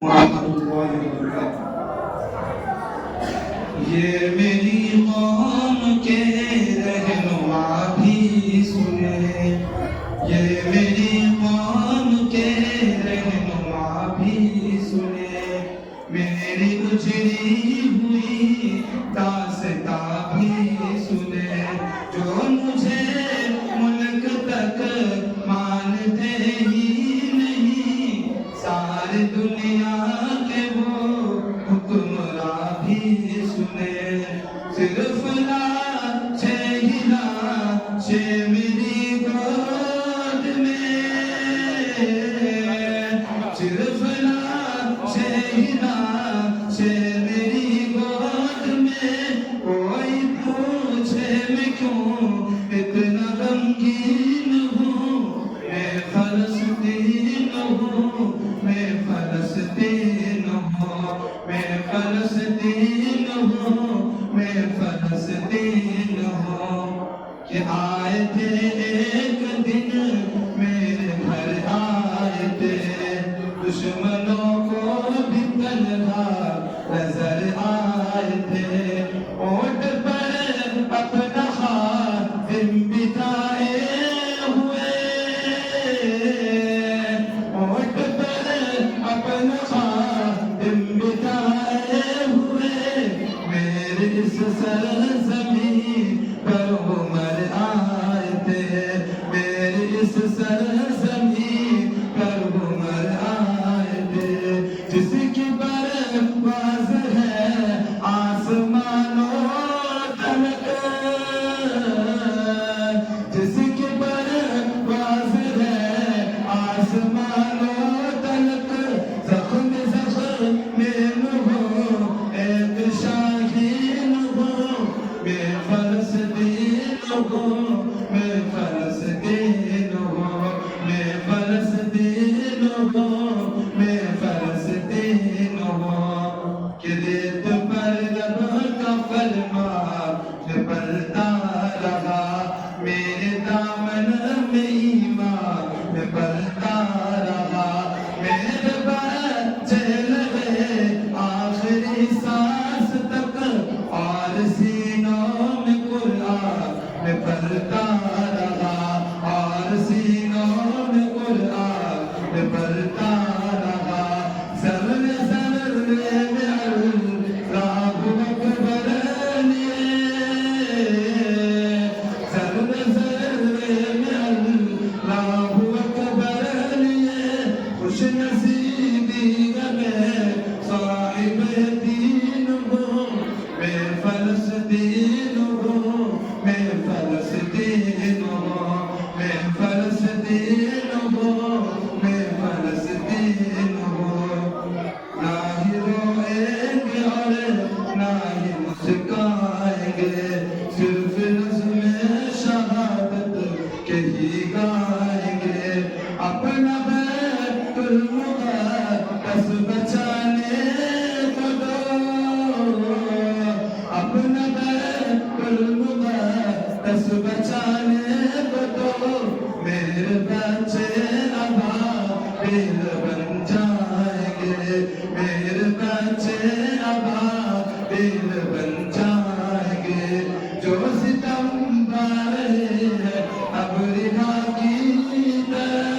ورحمۃ اللہ وبرکاتہ۔ یہ میری قوم کے رہنما بھی سنے، یہ میری قوم کے رہنما بھی سنے، میری اجڑی ہوئی داستاں بھی سنے، جو مجھے ملک تک مانتے ہی نہیں، ساری دنیا کے وہ حکمراں بھی سنے، صرف لاچھ ہی لاچھ میری گود میں، صرف لاچھ ہی لاچھ میری گود میں، کوئی پوچھے میں کیوں اتنا غمگین ہوں، میں فلسطین ہوں، میں فلسطین ہوں، میں فلسطین ہوں، میں فلسطین ہوں، کہ آئے تھے ایک دن میرے گھر آئے تھے، دشمنوں کو بھی تنہا نظر آئے تھے، اونٹ پر اپنا خاتم بٹھائے ہوئے، اونٹ پر اپنا خاتم بٹھائے ہوئے، میرے اس سرزمین پر عمر آئے تھے، میرے اس سرزمین پر عمر آئے تھے، جس کی پرواز ہے آسمانوں تلک، جس کی پرواز ہے آسمانوں تلک، زخم زخم میں ہو ایک شاہین ہوں، میں فلسطین ہوں، میں فلسطین ہوں، میں فلسطین ہوں، میں فلسطین ہوں، کہ ریت پر رب کا فرمان پلتا رہا، میرے دامن میں ایمان پلتا رہا، میرے بچے لگے آخری سانس تک، اور سینوں میں قرآن پلتا رہا، اور سینوں میں قرآن پلتا رہا، ذرے ذرے میں اللہ اکبر لیے، ذرے ذرے میں اللہ اکبر لیے، خوش نصیبی میں صاحب دین ہوں، میں فلسطین ہوں، میں فلسطین ہوں، میں فلسطین ہوں، میں فلسطین ہوں، نہ ہی روئیں گے اور نہ ہی مسکرائیں گے، صرف نظم شہادت کے ہی گائیں گے، اپنا بیت المقدس بچانے کو دو، اپنا بیت المقدس بچانے کو دو، میرے بچے ابابیل بن جائیں گے، میرے بچے ابابیل بن جائیں گے، جو ستم پا رہے ہیں ابرہا کی طرح،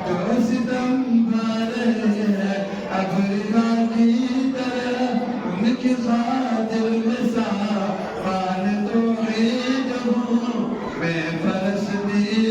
جو ستم پا رہے ہیں ابرہا کی طرح، ان کی خاطر میں سامان توحید ہوں، میں فلسطین